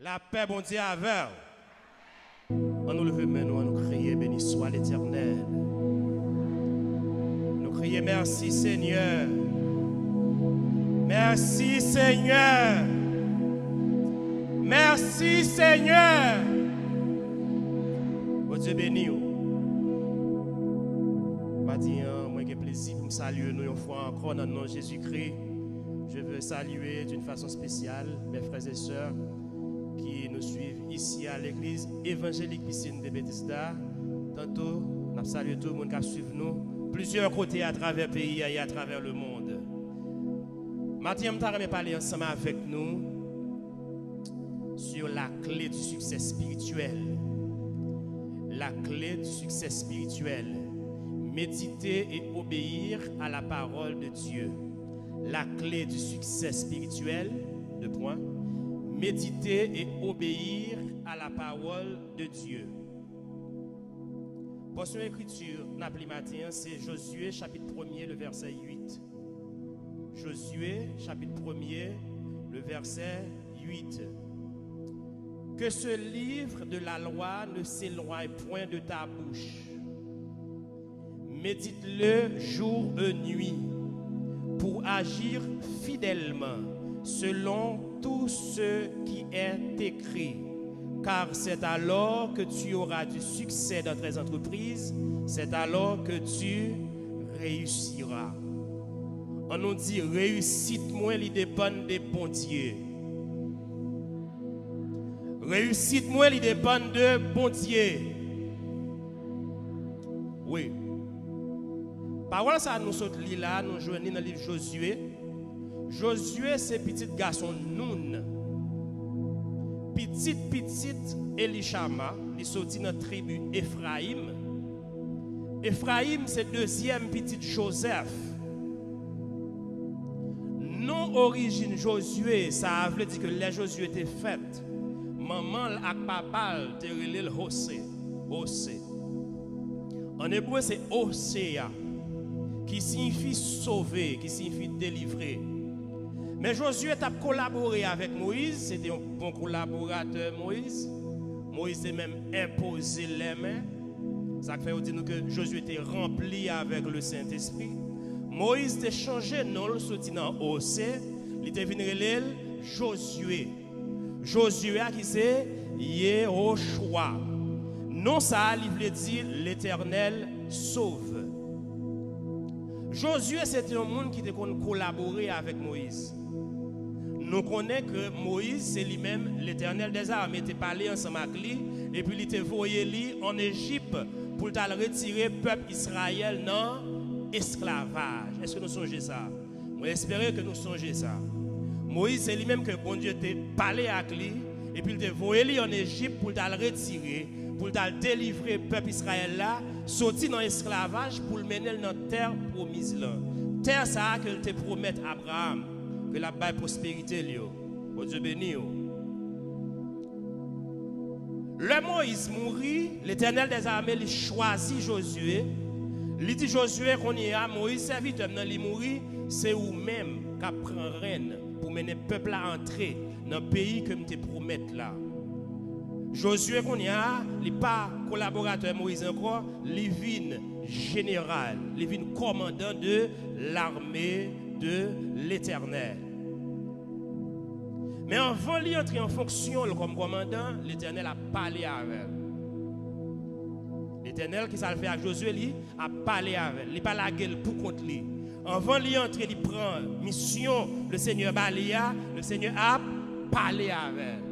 La paix, bon Dieu, avec. On nous lève maintenant, on nous crier, béni soit l'Éternel. Nous crier, merci Seigneur. Merci Seigneur. Merci Seigneur. Bon Dieu béni. Je dis, moi j'ai plaisir pour me saluer nous une fois encore dans le nom de Jésus-Christ. Je veux saluer d'une façon spéciale mes frères et sœurs qui nous suivent ici à l'église évangélique Piscine de Bethesda. Tantôt, nous saluons tout le monde qui suit nous, plusieurs côtés à travers le pays et à travers le monde. Maintenant, je vais parler ensemble avec nous sur la clé du succès spirituel. La clé du succès spirituel. Méditer et obéir à la parole de Dieu. La clé du succès spirituel, deux points. Méditer et obéir à la parole de Dieu. Portion d'écriture, n'appli matin, c'est Josué chapitre 1er, le verset 8. Josué chapitre 1er, le verset 8. Que ce livre de la loi ne s'éloigne point de ta bouche. Médite-le jour et nuit pour agir fidèlement selon tout ce qui est écrit. Car c'est alors que tu auras du succès dans tes entreprises, c'est alors que tu réussiras. On nous dit réussite moi, il dépend des bons dieux. Réussite moi, il dépend de bon Dieu. Oui. Parole ça nous saute là, nous jouons dans le livre Josué. Josué c'est petit garçon Noun. Petit Elishama, il sorti dans la tribu Ephraïm. Ephraïm c'est deuxième petit Joseph. Non origine Josué, ça veut dire que les Josué étaient faites. Maman et papa te relève Hosé. En hébreu c'est Osea, qui signifie sauver, qui signifie délivrer. Mais Josué a collaboré avec Moïse, c'était un bon collaborateur Moïse. Moïse a même imposé les mains. Ça fait dire que Josué était rempli avec le Saint-Esprit. Moïse a changé non le soutien dans Osée, il était venu relève Josué. Josué qui c'est Yehoshua. Non ça il veut dire l'Éternel sauve. Josué c'était un monde qui était collaboré avec Moïse. Nous connaissons que Moïse c'est lui-même l'Éternel des armées, il était parlé ensemble avec lui et puis il était envoyé lui en Égypte pour retirer le peuple Israël dans l'esclavage. Est-ce que nous songeons ça? Moi j'espère que nous songeons ça. Moïse c'est lui-même que bon Dieu était parlé avec lui et puis il était envoyé lui en Égypte pour le retirer, pour le délivrer le peuple Israël là, sorti dans l'esclavage pour le mener dans la terre promise là. Terre ça que te promet Abraham que la baille prospérité lui. Bon Dieu béni. Le Moïse mourit, l'Éternel des armées il choisit Josué. Il dit Josué qu'on y a Moïse serviteur dans il mourit, c'est ou même qui prend reine pour mener le peuple à entrer dans le pays que me promet là. Josué qu'on y a, il n'est pas collaborateur Moïse encore, il vient général, il vient commandant de l'armée de l'Éternel. Mais avant d'entrer en fonction comme commandant, l'Éternel a parlé avec elle. L'Éternel qui s'est fait avec Josué, il a parlé avec elle. Il n'a pas la gueule pour contre lui. Avant d'entrer, il prend mission, le Seigneur Balia, le Seigneur a parlé avec elle.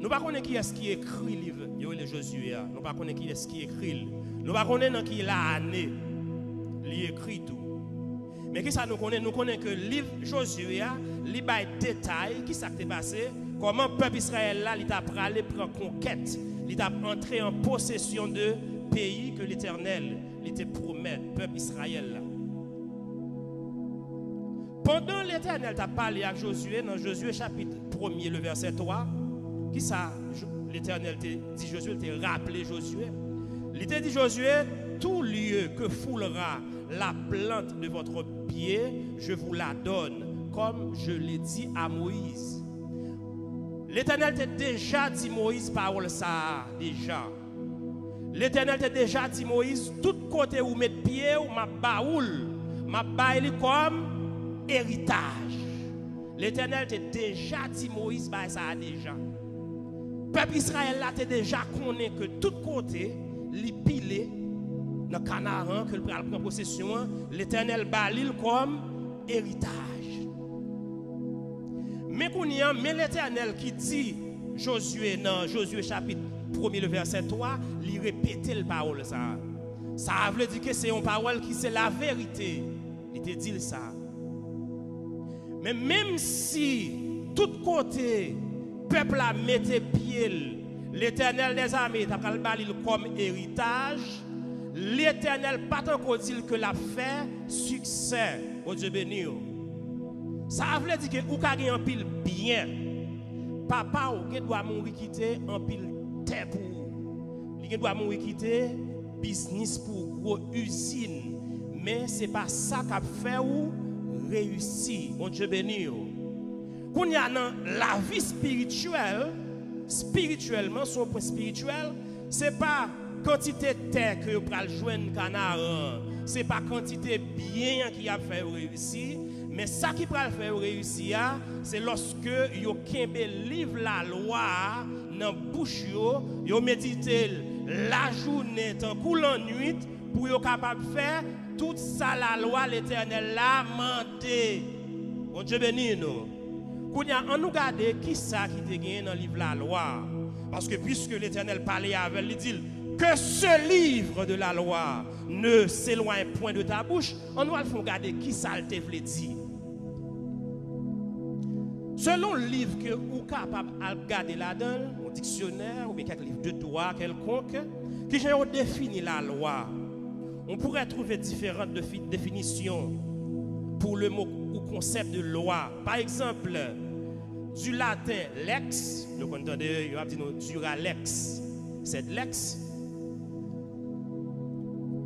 Nous ne savons pas qui est-ce qui écrit le livre de Josué. Nous ne savons pas qui est-ce qui écrit. Nous ne savons pas dans qui l'année il écrit tout. Mais qui ça nous connaît? Nous connaissons que le livre Josué, il y a des détails qui s'est passé. Comment le peuple Israël là, il a allé prendre conquête. Il a entré en possession de pays que l'Éternel te promet, peuple Israël là. Pendant l'Éternel t'a parlé avec Josué, dans Josué chapitre 1er, le verset 3, qui ça, l'Éternel dit Josué, il t'a rappelé Josué. Il t'a dit Josué, tout lieu que foulera la plante de votre pied, je vous la donne comme je l'ai dit à Moïse. L'Éternel t'a déjà dit Moïse parole ça déjà. L'Éternel t'a déjà dit Moïse tout côté où mettre pied ou ma baoul, ma baille comme héritage. L'Éternel t'a déjà dit Moïse bah ça déjà. Peuple Israël là t'a déjà connaît que tout côté li pilé dans Canaan que le prend possession, l'Éternel balil comme héritage. Mais l'Éternel qui dit Josué dans Josué chapitre 1er le verset 3, il répète la parole ça. Ça veut dire que c'est une parole qui c'est la vérité. Il te dit ça. Mais même si tout côté peuple a mette pied, l'Éternel des armées t'a balil comme héritage, l'Éternel pas encore dit que l'a fait succès. Oh Dieu béni. Ça veut dire que ou ka gen en pile bien. Papa ou doit mourir quitter en pile terre pour. Il doit mourir quitter business pour gros usine. Mais c'est pas ça qu'a fait ou réussi. Mon Dieu béni. Quand il y a dans la vie spirituelle, spirituellement son point spirituel, c'est pas quantité de terre que vous pral joindre Canaan, c'est pas quantité bien qui a fait réussir. Mais ça qui peut faire réussir, c'est lorsque yo kembe livre la loi dans bouche yo médite la journée tant que la nuit pour yo capable faire tout ça la loi l'Éternel l'a mandé. Bon Dieu béni nous. Kounya on nous garder qui ça qui te gagné dans livre la loi parce que puisque l'Éternel parlait avec lui dit que ce livre de la loi ne s'éloigne point de ta bouche, on va faire regarder qui ça te veut dire. Selon le livre que vous êtes capable de regarder là-dedans, un dictionnaire ou bien quelques livres de droit quelconque, qui ont défini la loi, on pourrait trouver différentes définitions pour le mot ou concept de loi. Par exemple, du latin lex, nous entendons, il va dire dura lex, c'est lex.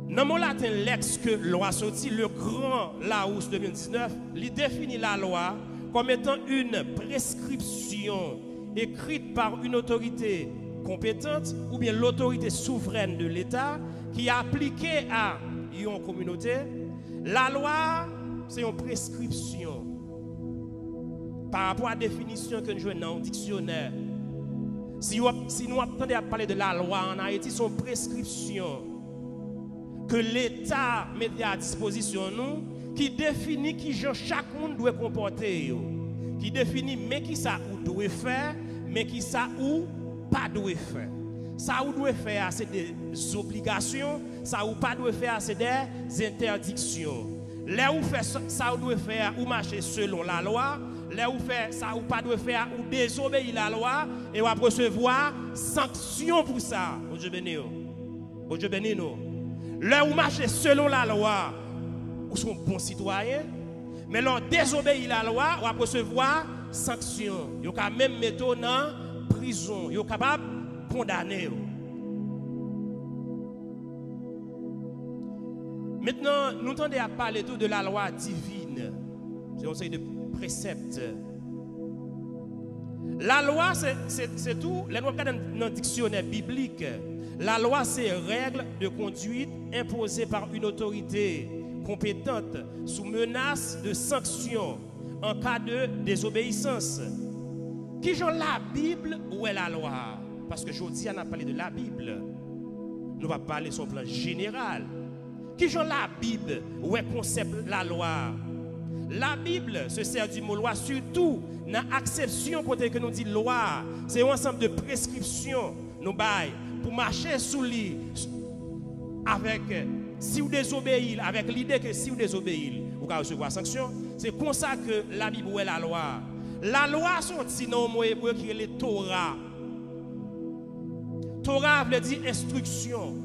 Dans le mot latin lex que loi sorti, le grand Larousse 2019, il définit la loi comme étant une prescription écrite par une autorité compétente ou bien l'autorité souveraine de l'État qui est appliquée à une communauté. La loi, c'est une prescription par rapport à la définition que nous jouons dans le dictionnaire. Si nous attendons à parler de la loi en Haïti, c'est une prescription que l'État met à disposition nous, qui définit qui chaque monde doit comporter, qui définit mais qui ça ou doit faire, mais qui ça ou pas doit faire. Ça ou doit faire c'est des obligations, ça ou pas doit faire c'est des interdictions. Là où fait ça ou doit faire ou marcher selon la loi, là où fait ça ou pas doit faire ou désobéir la loi et on va recevoir sanction pour ça. Oh Dieu béni. Oh Dieu béni nous. Là où marcher selon la loi, ou sont bons citoyens, mais leur désobéir la loi, on va recevoir sanction. Ils ont même mettre en prison. Ils sont capables de condamner. Maintenant, nous tendons à parler tout de la loi divine. C'est un série de préceptes. La loi, c'est tout. Les lois dans le dictionnaire biblique. La loi, c'est règles de conduite imposées par une autorité compétente sous menace de sanctions en cas de désobéissance. Qui genre la Bible ou est la loi? Parce que aujourd'hui, on a parlé de la Bible. Nous allons parler sur le plan général. Qui genre la Bible ou est concept la loi? La Bible se sert du mot loi surtout dans l'acception côté que nous dit loi. C'est un ensemble de prescriptions nous bail pour marcher sous lui avec si vous désobéissez, avec l'idée que si vous désobéissez, vous allez recevoir sanction. C'est comme ça que la Bible est la loi. La loi sorti dans le mot hébreu qui est le Torah. Torah veut dire instruction.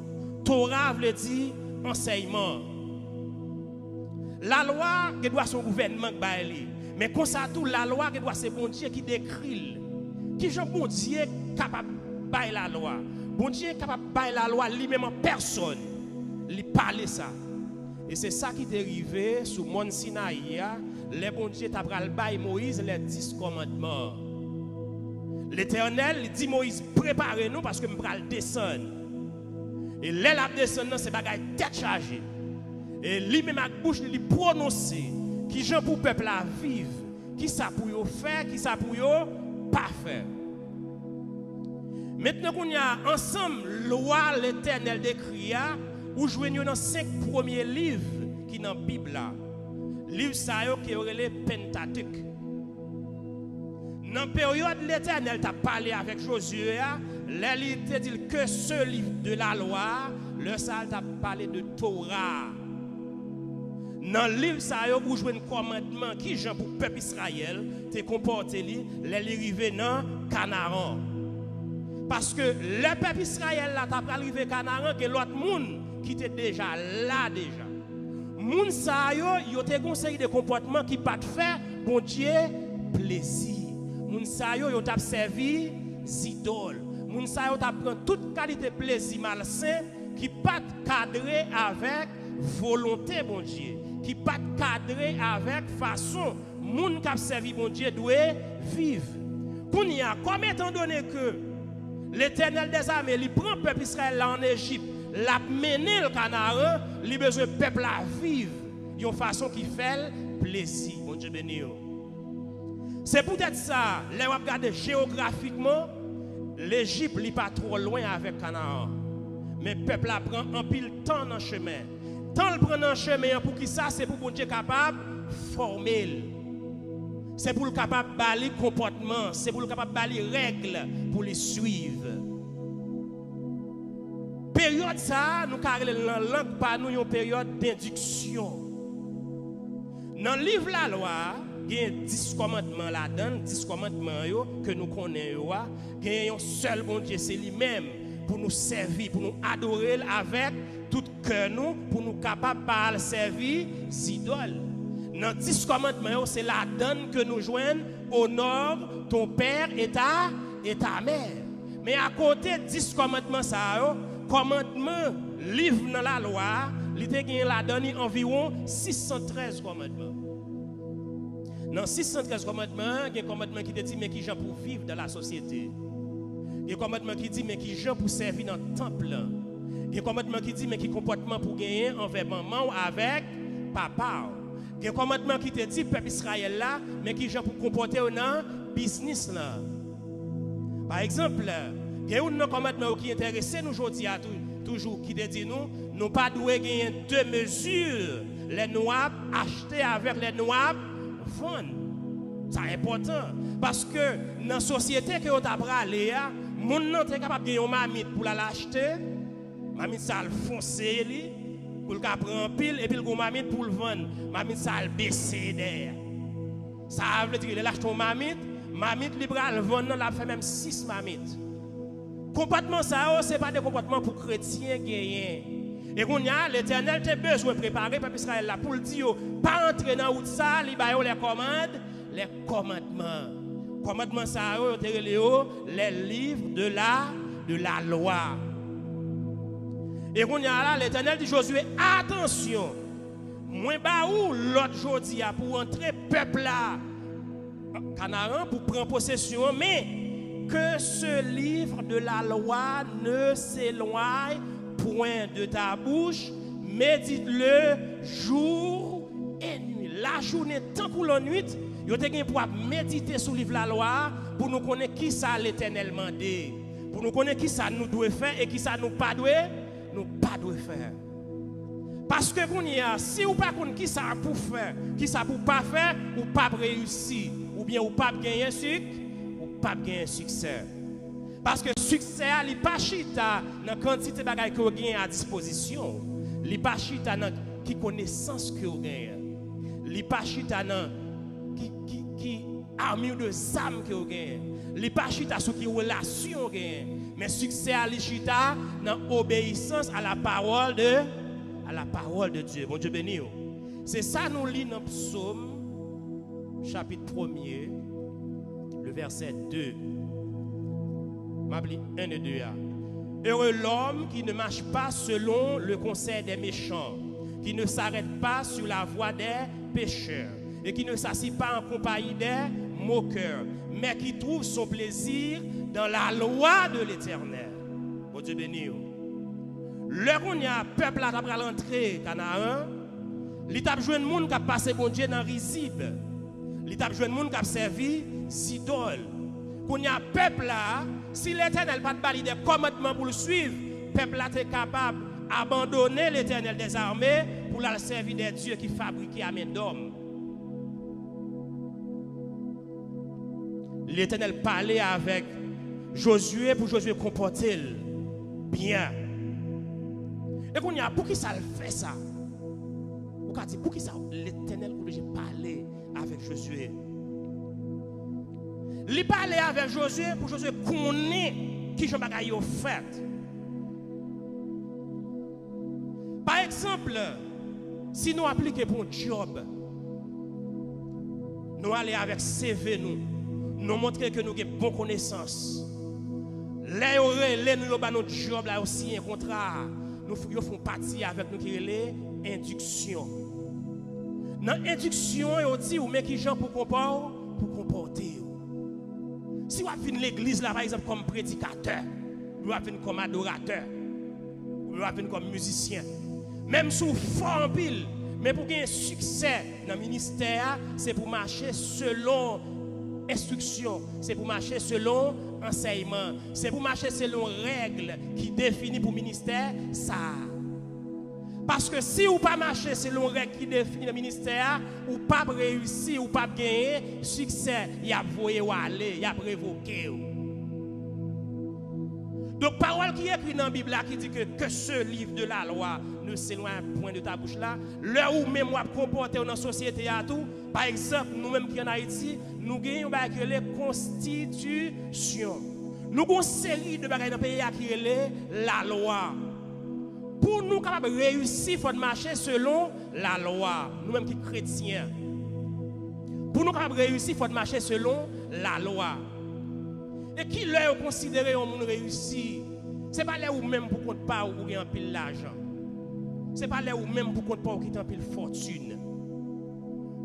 Torah veut dire enseignement. La loi qui doit son gouvernement mais comme ça tout la loi qui doit c'est bon Dieu qui décrit. Qui Jean bon Dieu capable de la loi. Bon Dieu est capable de la loi lui-même en personne. Il parle ça. Et c'est ça qui est arrivé sous Mont Sinaï, les bon Dieu t'a pral bail Moïse les 10 commandements. L'Éternel dit Moïse, préparez-nous parce que nous pral descendre. Et là la descendre c'est bagaille tête chargée. Et lui même avec bouche il prononcer qui gens pour peuple à vivre, qui ça pour yo faire, qui ça pour yo pas faire. Maintenant qu'on y a ensemble loi l'Éternel décrit ou joignons dans 5 premiers livres qui dans la Bible là. Livre ça yo qui est le Pentateuque. Dans la période l'Éternel t'a parlé avec Josué, là il te dit que ce livre de la loi, le ça t'a parlé de Torah. Dans le livre ça yo vous jouez un commandement qui Jean pour peuple Israël te comporter li les arriver dans Canaan. Parce que le peuple Israël là t'a arrivé Canaan que l'autre monde qui était déjà là déjà. Moun sa yo te conseillé de comportement qui pas faire bon Dieu plaisir. Moun sa yo t'a servi idoles. Moun sa yo t'a prend toute qualité plaisir malsain qui pas cadré avec volonté bon Dieu, qui pas cadré avec façon moun qui a servi bon Dieu doit vivre. Pour y a comme étant donné que l'Éternel des armées il prend le peuple Israël là en Égypte, l'a mené le Canaan, il besoin peuple à vivre d'une façon qui fait plaisir. Bon Dieu béni. C'est peut-être ça, les on regarde géographiquement, l'Égypte n'est pas trop loin avec Canaan. Mais le peuple prend un pile temps dans le chemin. Tant le prend un chemin pour qui ça, c'est pour bon Dieu capable de former. C'est pour le capable de bâler comportement, c'est pour le capable de bâler règles pour les suivre. Période ça, nous carrons la langue par nous une période d'induction. Dans le livre la loi, il y a 10 commandements là-dedans, 10 commandements que nous connaissons. Il y a un seul bon Dieu, c'est lui-même pour nous servir, pour nous adorer avec tout cœur nous, pour nous capables de servir idoles. Dans 10 commandements, c'est la donne que nous joignons honore ton père et ta mère. Mais à côté de 10 commandements, ça, commandement, livre dans la loi, il y a la donne environ 613 commandements. Dans 613 commandements, il y a un commandement qui te dit mais qui gens pour vivre dans la société. Il y a un commandement qui dit mais qui gens pour servir dans le temple. Il y a un commandement qui dit mais qui comportement pour gagner envers maman avec papa. Il y a un commandement qui te dit peuple Israël là mais qui gens pour comporter dans le business là. Par exemple, il y a un commandement qui intéresse nous aujourd'hui toujours qui te dit nous pas doit gagner 2 mesures les noirs acheter avec les noirs vendre. C'est important parce que dans la société que on a bralé, mon nan est capable de gagner une mamite pour l'acheter, mamite ça le foncer li pour le prendre pile et puis le mamite pour le vendre, mamite ça le baisser derrière. Ça veut dire il achète une mamite libéral vendre la fait même 6 mamites. Comportement ça c'est pas des comportements pour chrétiens gagner. Et qu'on y a l'Éternel a besoin de préparer peuple Israël là pour le dire pas entrer dans route ça, li ba yo les commandes, les commandements. Commandements ça yo les livres de la loi. Et qu'on y a là l'Éternel dit Josué attention. Moi ba ou l'autre jodi a pour entrer peuple là Canaan pour prendre possession mais que ce livre de la loi ne s'éloigne point de ta bouche, médite-le jour et nuit. La journée tant que la nuit, vous avez pour méditer sur le livre de la loi pour nous connaître qui ça l'Éternel mandé, pour nous connaître qui ça nous doit faire et qui ça nous pas doit faire. Parce que si vous pas connaître qui ça pour faire, qui ça pour pas faire, ou pas réussir, ou bien ou pas gagner succès. Parce que le succès, il n'est pas chita dans la quantité de bagages que vous avez à disposition. Il n'est pas chita dans la connaissance que vous avez. Il n'est pas chita dans qui armure de âme que vous avez. Il n'est pas chita sur qui relation que vous avez. Mais le succès, il est chita dans l'obéissance à la parole de Dieu. Bon Dieu béni. C'est ça nous lisons dans Psaume, chapitre 1er, le verset 2. 1 et 2. Heureux l'homme qui ne marche pas selon le conseil des méchants, qui ne s'arrête pas sur la voie des pécheurs, et qui ne s'assied pas en compagnie des moqueurs, mais qui trouve son plaisir dans la loi de l'Éternel. Bon Dieu béni. Là qu'on y a peuple à rentrer Canaan, l'étape jeune monde qui a passé bon Dieu dans Rizib. L'étape jeune monde qui a servi Sidol. Qu'on y a peuple là, si l'Éternel pas de bali des commandements pour le suivre, peuple là est capable d'abandonner l'Éternel des armées pour la servir des dieux qui fabriquaient à main d'homme. L'Éternel parlait avec Josué pour Josué comporter bien. Et qu'on y a pour qui ça le fait ça? Pour qui ça l'Éternel obligé parler avec Josué? Il parlait avec Josué pour Josué connaître qui Jean bagaille fait. Par exemple, si nous appliquons pour un job, nous allons avec CV nous montrer que nous avons bonne connaissance. Là nous avons notre job là aussi un contrat. Nous faisons partie avec nous qui est l'induction. Dans l'induction, on dit ou mais qui gens pour comporter. Si vous venez l'église là par exemple comme prédicateur, vous venez comme adorateur, vous venez comme musicien, même sous fort en pile, mais pour gagner succès dans le ministère, c'est pour marcher selon instruction, c'est pour marcher selon enseignement, c'est pour marcher selon règles qui définissent pour le ministère ça. Parce que si vous pas marcher selon les règles qui définissent le ministère, ou pas réussir, ou pas gagner succès, il y a voyé ou aller, il y a révoqué. Donc parole qui est écrite dans la Bible là qui dit que ce livre de la loi ne s'éloigne point de ta bouche là, là où même moi comporter dans la société à tout, par exemple, nous-mêmes qui en Haïti, nous gagnons les constitutions. Nous avons une série de bagages dans le pays qui est la loi. Pour nous capables de réussir, il faut marcher selon la loi. Nous-mêmes qui sommes chrétiens. Pour nous capables de réussir, il faut marcher selon la loi. Et qui leur considérer un monde réussi? Ce n'est pas là où même pour compte pas ou un pile l'argent. Ce n'est pas là où même pour compte pas ou qui un pile fortune.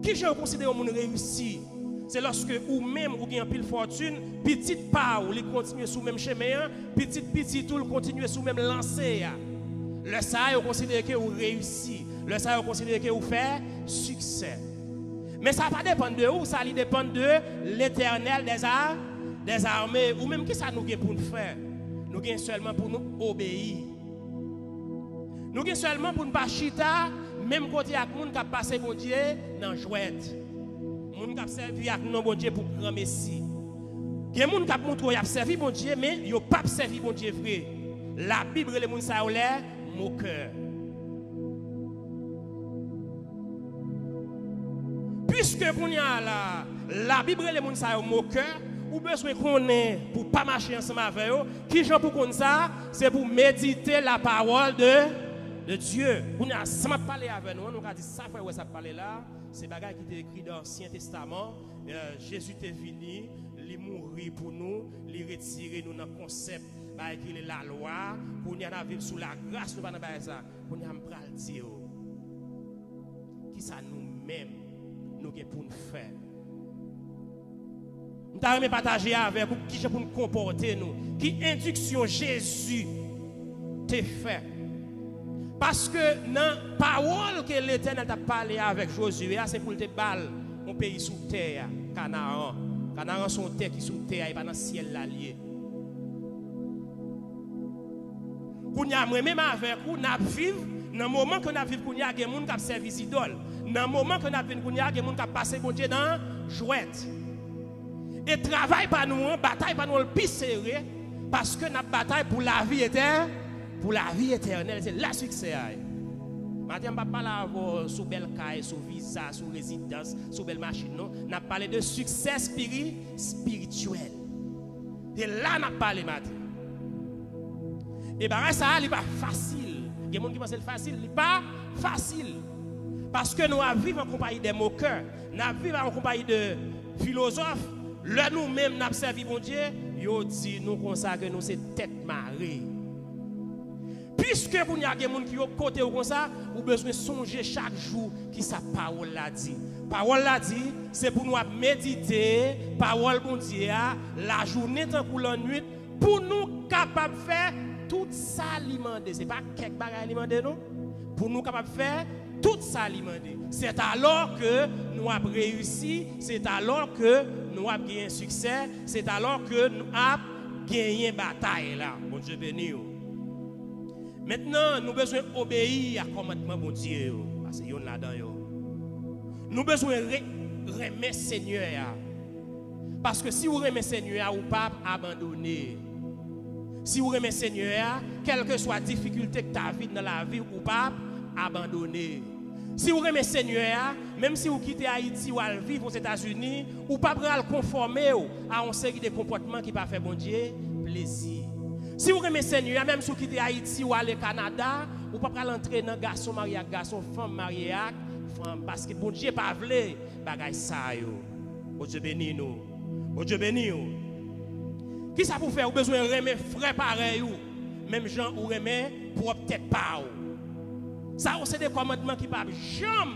Qui je considère un monde réussi? C'est lorsque ou même ou gagne pile fortune, petite part ou les continue sous même chemin, petit tout continue sous même lancée. Le ça vous considère que vous réussi, le ça vous considère que vous fait succès. Mais ça va dépendre de où, ça dépend de l'Éternel des armées ou même qui ça nous gagne pour nous faire. Nous gagne seulement pour nous obéir. Nous gagne seulement pour nous pas chita même côté avec monde qui a passé bon Dieu dans jouette. Moun qui a servi avec non bon Dieu pour grand messie. Il y a moun qui a montré qu'il a servi bon Dieu mais il n'a pas servi bon Dieu vrai. La Bible les moun ça l'air moqueur. Puisque qu'on y a la Bible les moun ça moqueur, ou besoin qu'on ait pour pas marcher ensemble avec eux, qui gens pour qu'on ça, c'est pour méditer la parole de Dieu. On a sans parler avec nous, on a dit ça frère ça parler là, c'est bagage qui est écrit dans l'Ancien Testament. Jésus est venu, il mourir pour nous, il retirer nous dans le concept qui est la loi, qu'on y a vivre sous la grâce, nous pas dans ça, qu'on y a pral dire qui ça nous-mêmes nous avons pour nous faire. Nous avons partagé avec vous qui pour nous comporter nous, qui induction Jésus t'a fait. Parce que dans la parole que l'Éternel a parlé avec Josué, c'est pour te balle un pays sous terre, Canaan. Canaan sont terre qui sous terre et pas dans le ciel l'allié. Qu'on y a même avec vous, nous vivons dans le moment que nous vivons, qu'on y a des gens qui servent idoles. Dans le moment que nous vivons, qu'on y a des gens qui passent bon Dieu dans jouette. Et travail par nous, bataille par nous le plus serré, parce que notre bataille pour la vie éternelle. Pour la vie éternelle, c'est la succès. Maintenant, je ne parle pas sous belle caille, sous visa, sous résidence, sous belle machine. Non, on a parlé de succès spirituel. Et là, on a parlé maintenant. Et bien, ça n'est pas facile. Il y a des gens qui pensent que c'est facile. Ce n'est pas facile. Parce que nous vivons en compagnie des moqueurs. Nous vivons en compagnie de philosophes. Là, nous-mêmes, nous avons servi mon Dieu. Ils disent nous comme ça que nous, c'est tête marée. puisque vous avez des gens qui ont côté comme ça, vous avez besoin de songer chaque jour qui sa parole l'a dit. Parole l'a dit, c'est pour nous méditer, parole bon Dieu, la journée tant que la nuit, pour nous capables de faire tout ça alimenter. Ce n'est pas quelques bagages alimenter, non? Pour nous capables de faire tout ça alimenter. C'est alors que nous avons réussi, c'est alors que nous avons gagné un succès, c'est alors que nous avons gagné une bataille là. Bon Dieu béni. Maintenant, nous avons besoin d'obéir à commandement bon Dieu. Parce que nous là-dedans. Nous avons besoin de remettre Seigneur. Parce que si vous remettez Seigneur, vous ne pouvez pas abandonner. Si vous remettez Seigneur, quelle que soit la difficulté que tu as dans la vie, vous ne pouvez pas abandonner. Si vous remettez Seigneur, même si vous quittez Haïti ou vivre aux États-Unis, vous ne pouvez pas conformer à une série de comportements qui ne pas faire bon Dieu plaisir. Si vous remettez Seigneur, même si vous quittez Haïti ou aller au Canada, vous ne pouvez pas entrer dans garçon marié, garçon, femme mariée, femme, parce que bon Dieu pas voulu bagay ça yo. Bon Dieu béni nous. Bon Dieu béni nous. Qui ça pour faire? Vous besoin de remettre frère pareil ou même gens ou remettre pour peut-être pas. Ça c'est des commandements qui pas jamais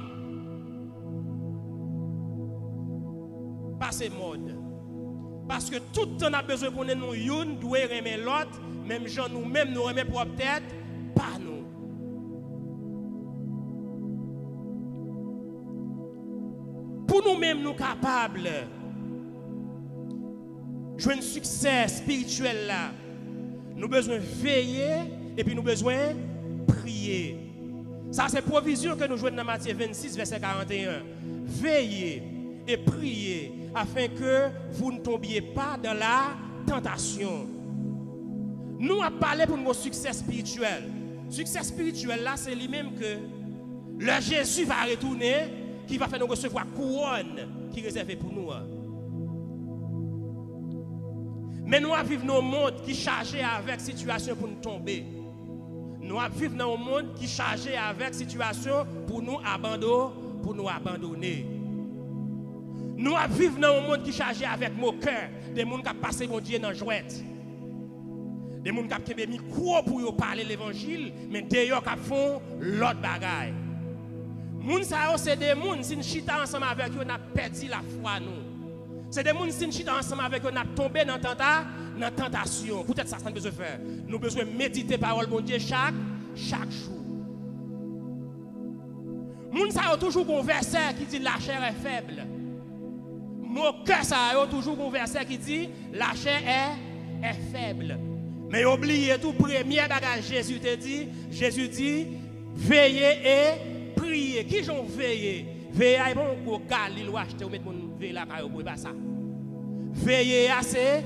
passer mode. Parce que tout le temps on a besoin qu'on ait nous une doit remettre l'autre, même gens nous-mêmes nous remettre pour peut-être pas nous. Pour nous-mêmes, nous capables de jouer un succès spirituel là, nous avons besoin de veiller et puis nous avons besoin de prier. Ça, c'est provision que nous jouons dans Matthieu 26, verset 41. Veillez et priez afin que vous ne tombiez pas dans la tentation. Nous avons parlé pour nos succès spirituel. Succès spirituel là, c'est lui-même que le Jésus va retourner, qui va faire nous recevoir couronne qui est réservée pour nous. Mais nous vivons dans un monde qui est chargé avec situation pour nous tomber. Nous vivons dans un monde qui est chargé avec situation pour nous abandonner. Nous vivons dans un monde qui est chargé avec nos cœurs, des gens qui ont passé mon Dieu dans la jouette. Des gens qui ont mis micro pour parler l'évangile, mais d'ailleurs qui font l'autre bagaille. Moun sa c'est des moun si nous chita ensemble avec eux, on a perdu la foi nous. C'est des moun si nous chita ensemble avec eux, on a tombé dans la tentation. Peut-être ça nous besoin de faire. Nous avons besoin de méditer parole bon Dieu chaque jour. Moun sa toujours un verset qui dit la chair est faible. Mon cœur ça a toujours un verset qui dit la chair est faible. Mais oubliez tout premier bagage Jésus te dit, Jésus dit veillez et prier. Qui j'en veille? Veiller à bon Galil ou acheter ou mettre mon veille là pour pas ça. Veiller à c'est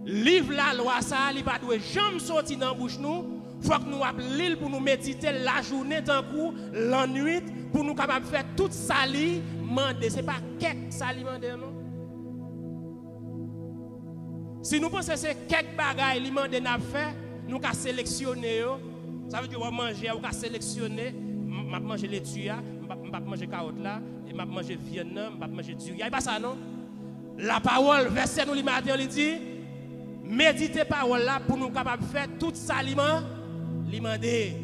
livre la loi ça, il pas doit jamais sortir dans bouche nous. Faut que nous lire pour nous méditer la journée tant coup, la nuit pour nous capable faire tout ça li mandé. C'est pas quelques ça li mandé non. Si nous pensons que c'est quelques bagages li mandé n'a fait, nous ca sélectionner yo. Ça veut dire on va manger, on va sélectionner. Je vais manger laitue, je vais manger carotte là, je vais manger viande, je vais manger du riz. Il n'y a pas ça, non? La parole, verset nous, le matin, il dit, méditez parole là pour nous capables de faire tout ça aliment. Il y a des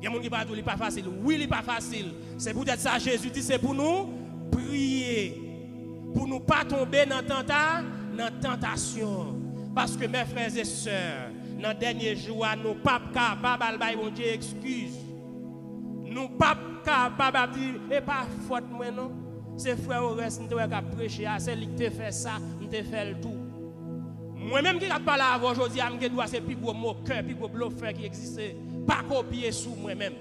gens qui parlent, il pas facile. Oui, il n'est pas facile. C'est peut-être ça, Jésus dit, c'est pour nous prier. Pour nous pas tomber dans la tentation. Parce que mes frères et sœurs, dans les derniers jours, nous ne sommes pas capables de dire excuse. Nous ne sommes pas capables de dire, et pas faute, moi non. C'est frère au reste, nous avons prêché, c'est lui qui fait ça, nous avons fait le tout. Moi-même qui parle avant aujourd'hui, je dois c'est plus gros mot cœur, plus gros bluffeur qui existe. Pas copier sous moi-même.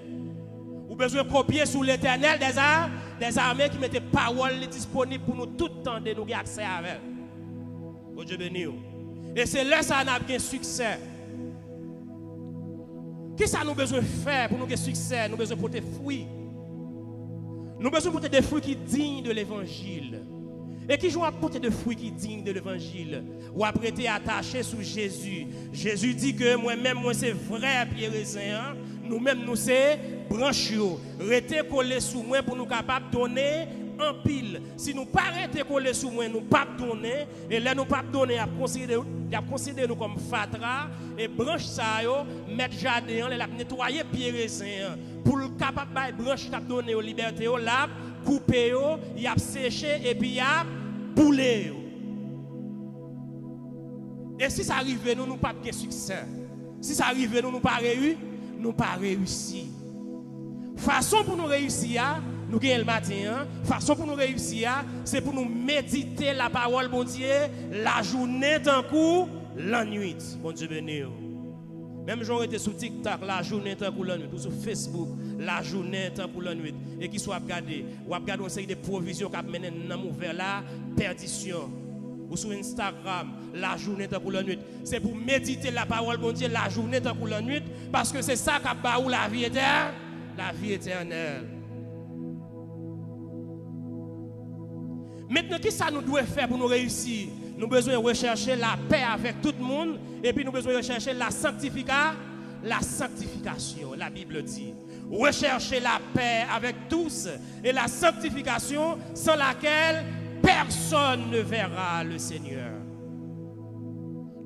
Vous avez besoin de copier sous l'Éternel des armées qui mettent parole disponibles pour nous tout le temps de nous avoir accès à elles. Oh Dieu béni. Et c'est là que ça a bien succès. Qu'est-ce que nous avons besoin de faire pour nous avoir succès? Nous avons besoin de porter fruits. Nous avons besoin de porter des fruits qui sont dignes de l'évangile. Et qui vont apporter des fruits qui sont dignes de l'évangile. Ou après être attaché sous Jésus. Jésus dit que moi-même, moi c'est vrai pied raisin. Nous-mêmes, nous c'est branche. Restez collés sous moi pour nous capables de donner en pile. Si nous pas arrêter coller sous moi, nous pas donner et là nous pas donner à considérer nous comme fatra et branche ça yo mettre jardin là nettoyer pied raisin pour le capable bail branche t'a donner aux liberté au là couper yo, y a séché et puis y a boulé yo. Et si ça arrive nous pas de succès. Si ça arrive nous pas réussi. Façon pour nous réussir, nous gagnons le matin. Façon pour nous réussir, c'est pour nous méditer la parole, bon Dieu, la journée d'un coup, la nuit. Bon Dieu béni. Même j'aurais été sur TikTok, la journée d'un coup, la nuit. Ou sur Facebook, la journée d'un coup, la nuit. Et qui soit regardé, ou regardé une série de provisions qui mènent dans vers la perdition. Ou sur Instagram, la journée d'un coup, la nuit. C'est pour méditer la parole, bon Dieu, la journée d'un coup, la nuit. Parce que c'est ça qui a la vie éternelle. La vie éternelle. Maintenant, qu'est-ce que ça nous doit faire pour nous réussir? Nous avons besoin de rechercher la paix avec tout le monde et puis nous avons besoin de rechercher la sanctification. La Bible dit. Rechercher la paix avec tous et la sanctification sans laquelle personne ne verra le Seigneur.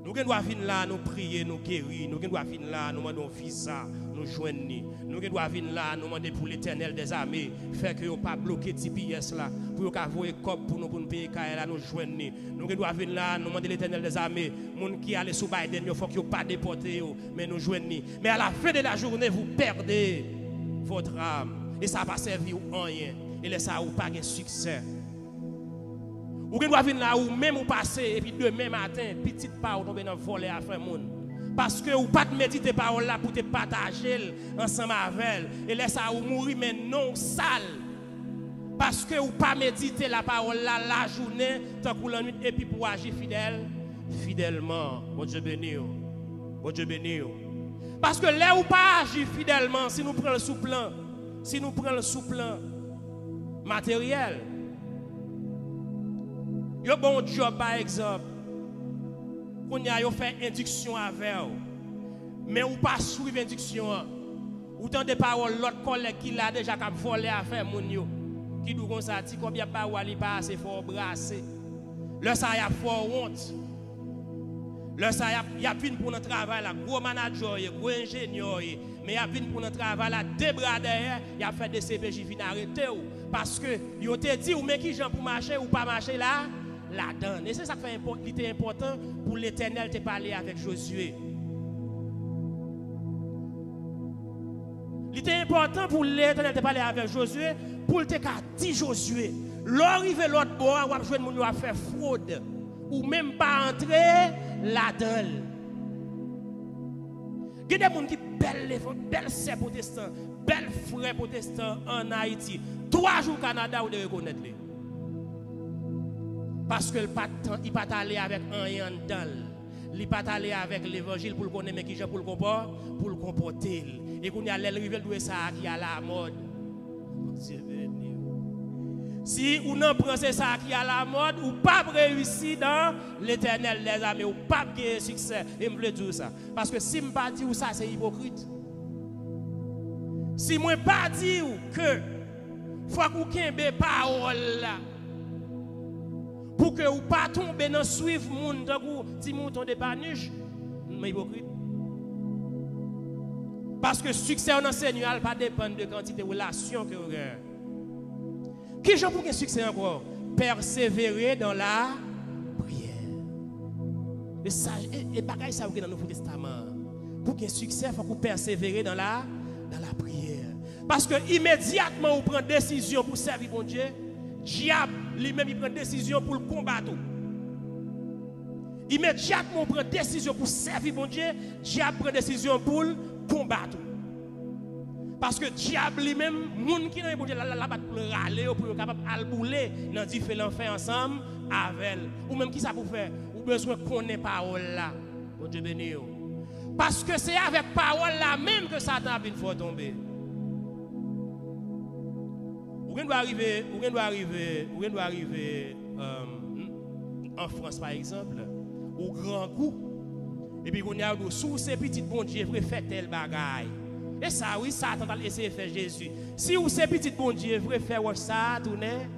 Nous devons venir là, nous prier, nous guérir. Nous devons venir là, nous demandons visa, nous joindre. Nous devons venir là, nous demander pour l'Éternel des armées, faire que nous ne pas bloquer TPS là, pour nous avoir cop pour nous payer là, nous joindre. Nous devons venir là, nous demander l'Éternel des armées, les gens qui allaient sous Biden, il faut qu'ils ne pas déporter, mais nous joindre. Mais à la fin de la journée, vous perdez votre âme. Et ça ne va pas servir à rien. Et là, ça n'a pas de succès. Ou bien venir là ou même ou passer et puis demain matin petite parole tomber dans voler à faire monde parce que ou pas de méditer parole là pour te partager ensemble avec elle et laisse ça ou mourir mais non sale parce que ou pas méditer la parole là la journée tant que la nuit et puis pour agir fidèlement. Bon Dieu béni. Bon Dieu béni. Parce que là ou pas agir fidèlement si nous prenons le sous-plan matériel. Yo bon job par exemple. Qu'on y a yo fait induction avec mais ou pas suivre induction. Ou tant de paroles l'autre collègue qui l'a déjà cap voler à faire mon yo. Qui dou comme ça ti combien paroles il pas assez fort brasser. Là ça y a fort honte. Là ça y a vinn pour notre travail là gros manager, gros ingénieur mais y a vinn pour notre travail là deux bras derrière, y a fait des CPJ fin arrêter parce que yo te dit ou mais qui gens pour marcher ou pas marcher là la donne. Et c'est ça qui est important pour l'Éternel te parler avec Josué. Il était important pour l'Éternel te parler avec Josué pour te dire Josué. L'arrivée l'autre bord, on va jouer mon à faire fraude ou même pas entrer là-dedans. Il y a des gens qui belles sœurs protestants, belles frères protestants en Haïti. 3 jours au Canada, vous devez reconnaître. Parce que il ne pas aller avec un yan dans. Il ne pas aller avec l'évangile pour le connaître, mais qui pour le comporter. Et qu'on y a l'arrivée de ça qui a la mode. Si on n'en prend ça qui a la mode, ou pas réussir dans l'Éternel des armées, ou pas gagner succès. Et je veux dire ça. Parce que si je ne pas dire ça, c'est hypocrite. Si je ne pas dire que faut qu'on ait parole là. Pour que vous ne pas tomber dans suivre monde si mouton de paniche, mais hypocrite. Parce que le succès en enseignement pas dépend de quantité de relations que vous avez. Qui j'en pour un succès encore? Persévérer dans la prière. Et ça, et bagaille ça dans le Nouveau Testament. Pour qu'un succès, il faut qu'on persévérer dans la prière. Parce que immédiatement on prend décision pour servir mon Dieu, diable lui-même il prend décision pour le combattre. Immédiatement on prend décision pour servir mon Dieu, diable prend décision pour le combattre. Parce que diable lui-même, moun qui n'a pas la pour râler pour capable albouler dans différents faits ensemble avec ou même qui ça pour faire ou besoin connaître parole là. Bon Dieu béni. Parce que c'est avec parole là même que Satan vient faut tomber. Ou doit arriver en France par exemple au grand coup et puis on y a sous ces petits bon Dieu préfère tel bagaille. Et ça oui Satan va essayer de faire Jésus. Si vous ces petits bon Dieu préfère ça tourner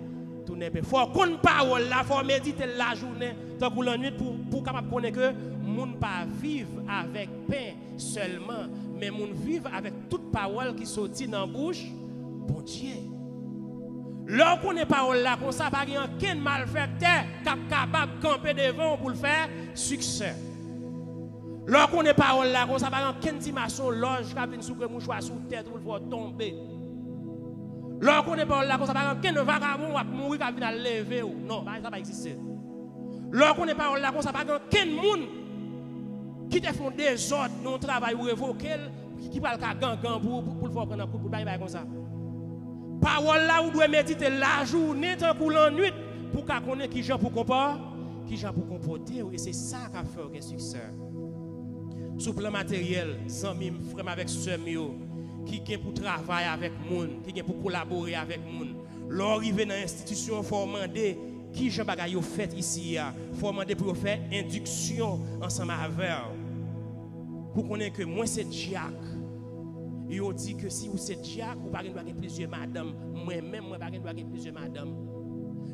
tourner. Il faut qu'on parole là, faut méditer la journée, tant que la nuit pour capable connaître que moun pas vivre avec pain seulement, mais moun vivre avec toute parole qui sortit dans la bouche, bon Dieu. Lorsqu'on n'est pas là, comme ça, pas aucun malfaiteur capable de camper devant pour le faire succès. Lorsqu'on n'est pas là, comme ça, pas aucun dimension loge qui vient sous le mouchoir sous tête pour le faire tomber. Lorsqu'on n'est pas là, comme ça, pas aucun vagabond qui mourir qui vient lever. Non, ça va pas exister. Lorsqu'on n'est pas là, comme ça, pas aucun monde qui te font des ordres, non travail ou révoquer, qui va le gang pour le faire prendre un coup pour bailler comme ça. Parole là, vous devez méditer la journée, tant pour la nuit, pour qu'on connaisse qui gens pour comporter, et c'est ça qui a fait un succès. Sur le plan matériel, amis, frère avec sœur qui vient pour travailler avec moun, qui vient pour collaborer avec moun. L'arrivée dans l'institution, il faut demander qui gens bagaille fait ici, il faut demander pour faire induction ensemble avec pour connaître que moi c'est Jack. Il dit que si vous êtes Jack, vous ne pouvez pas plusieurs madames. Moi-même, je ne pouvez pas plusieurs madames.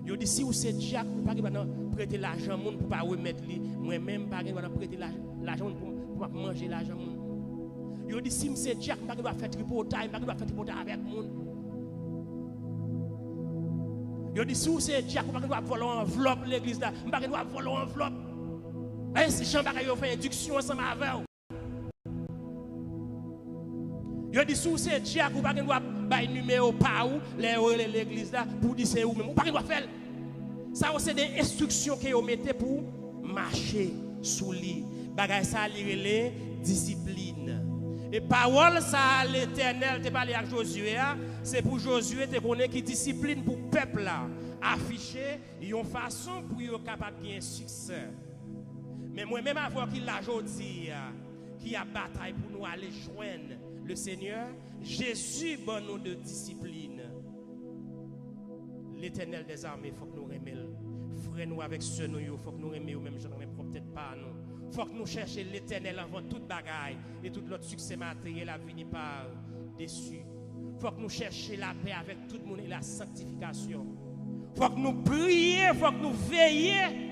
Il dit si vous êtes Jack, vous ne pouvez pas prêter l'argent pour ne pas remettre. Moi-même, je ne pouvez pas prêter l'argent pour manger l'argent. Il dit si vous êtes Jack, vous ne pouvez pas faire tripotage, vous ne pouvez pas faire tripotage avec moi. Il dit si vous êtes Jack, vous ne pouvez pas voler enveloppe l'église. Vous ne pouvez pas voler enveloppe. Et si Jean Bagaille fait induction ensemble avec vous. Yo dit sous c'est Dieu ou pas doit bailler numéro pa ou l'église là pour dire c'est ou même ou pas doit faire ça c'est des instructions que yo mettez pour marcher sous lui bagay ça li discipline et parole ça l'Éternel te parler avec Josué c'est pour Josué te connaître qui discipline pour peuple là afficher une façon pour yo capable de gagner succès mais moi même avant qu'il l'a jodi qui a bataille pour nous aller joindre le Seigneur, Jésus bon nous de discipline. L'Éternel des armées, il faut que nous remettions. Frère nous avec ceux nous, il faut que nous remettions, même je ne peut-être pas nous. Il faut que nous cherchions l'Éternel avant toute bagaille et tout notre succès matériel a fini par déçu. Il faut que nous cherchions la paix avec tout le monde et la sanctification. Il faut que nous prions, il faut que nous veillions.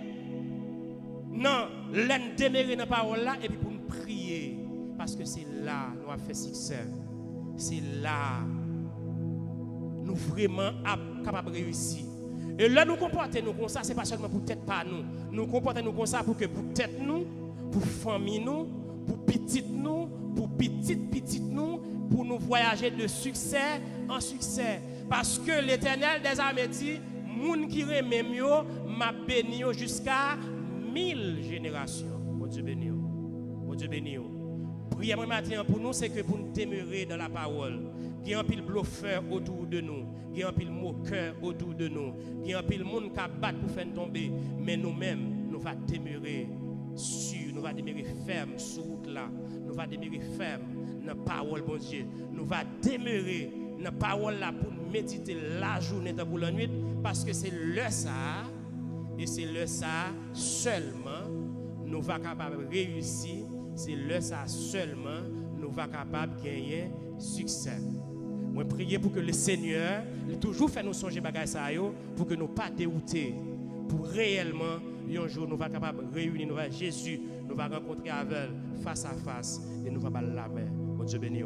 Non, l'en demeurer dans la parole là et puis pour nous prier. Parce que c'est là nous avons fait succès. C'est là nous vraiment capables de réussir. Et là nous comportons nous comme ça, ce n'est pas seulement pour tête pas nous. Nous comportons nous comme ça pour que pour tête nous, pour famille nous, pour petite nous, pour petite nous, pour nous voyager de succès en succès. Parce que l'Éternel des armées dit, moun qui remet mieux m'a béni jusqu'à 1000 générations. Mon Dieu béni. Mon Dieu béni. Prière matin pour nous, c'est que pour nous demeurer dans la parole. Il y a un pile bluffeur autour de nous. Il y a un pile moqueur autour de nous. Il y a un pile monde qui bat pour faire tomber. Mais nous-mêmes, nous allons demeurer sûrs. Nous allons demeurer fermes sur route là. Nous allons demeurer fermes dans la parole, bon Dieu. Nous allons demeurer dans la parole là pour méditer la journée pour la nuit. Parce que c'est le ça. Et c'est le ça seulement. Nous allons capables de réussir. C'est là ça seulement nous va capable de gagner succès. Moi prier pour que le Seigneur toujours fait nous songer bagay ça yo pour que nous pas dérouter pour réellement un jour nous va capable réunir nous va Jésus nous va rencontrer avec face à face et nous va battre la main. Bon Dieu béni.